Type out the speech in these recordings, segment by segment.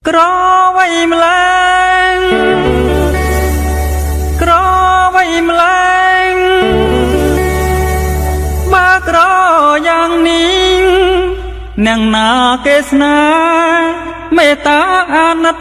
ក្រវៃម្លែងក្រវៃម្លែងបើក្រយ៉ាងនេះនាងណាគេស្នេហ៍មេត្តាអាណិត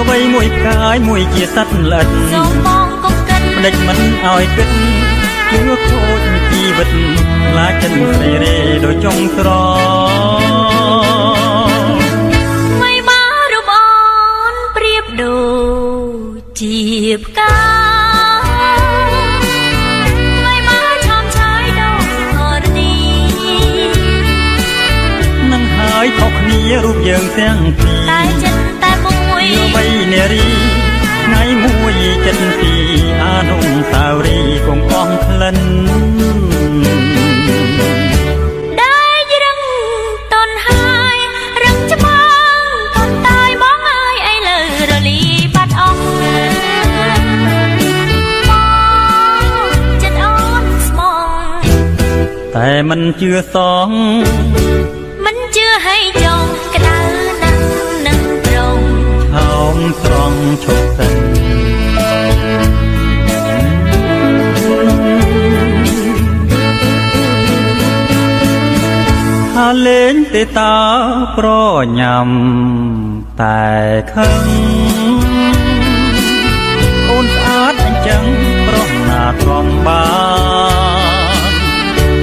អ្វីមួយផ្កាយមួយជាសត្វល្អិតសូមបងកុំគិតផ្ដេចមិនឲ្យគិតជឿខូចជីវិតខ្លាចចិត្តស្រីរេដោយចុងស្រไม่បារូបអូនប្រៀបដូចជាផ្កាไม่បាឆោមឆាយដូចធរណីនឹងហើយខុសគ្នារូបយើងទាំងពីរតែចិត្តតែមួយអ្វីនារីថ្ងៃមួយចិត្តពីអនុស្សាវរីយ៍កុំអស់ក្លិនដែលរឹងតនហើយរឹងច្បាងតនតាយបងអើយអីលើរលីបាត់អស់ចិត្តអូនស្មងតែមិនជឿសងមិនជឿឲ្យចង់ក្តៅណាស់នឹងប្រងឆោមស្រង់ឈប់សិនថាលេងទេតាប្រញាំតែខឹងអូនស្អាតអញ្ចឹងប្រោះណាទ្រាំបាន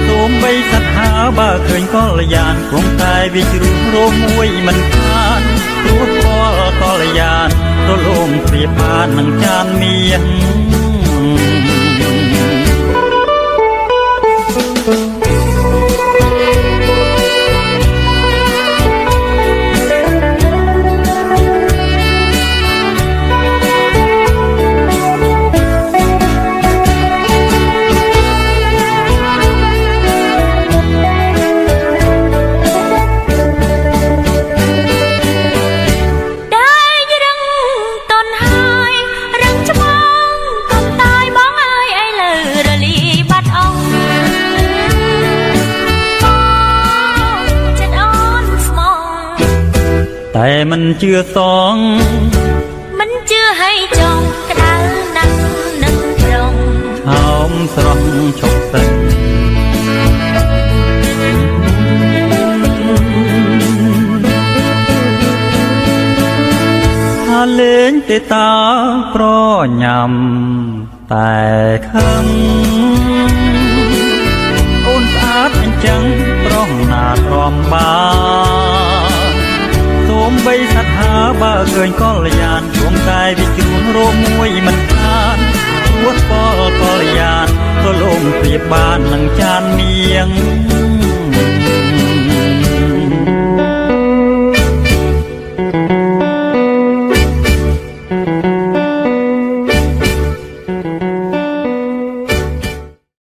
សូមបីសត្វហាបើឃើញកល្យានគង់តែវិជ្រុះរោមមួយមិនខានព្រោះកល្យានរលោងព្រាបបាននឹងចានមៀនតែមិនជឿសងមិនជឿឲ្យចង់ក្តៅណាស់នឹងប្រងឆោមស្រស់ឈប់សិនថាលេងទេតាប្រញាំតែខឹងអូនស្អាតអញ្ចឹងប្រោះណាទ្រាំបានសូមបីសត្វហាបើឃើញកល្យានជួងតែវិជ្រុះរោមមួយមិនខានព្រោះកល្យានក៏លងព្រាបបាននឹងចានមៀង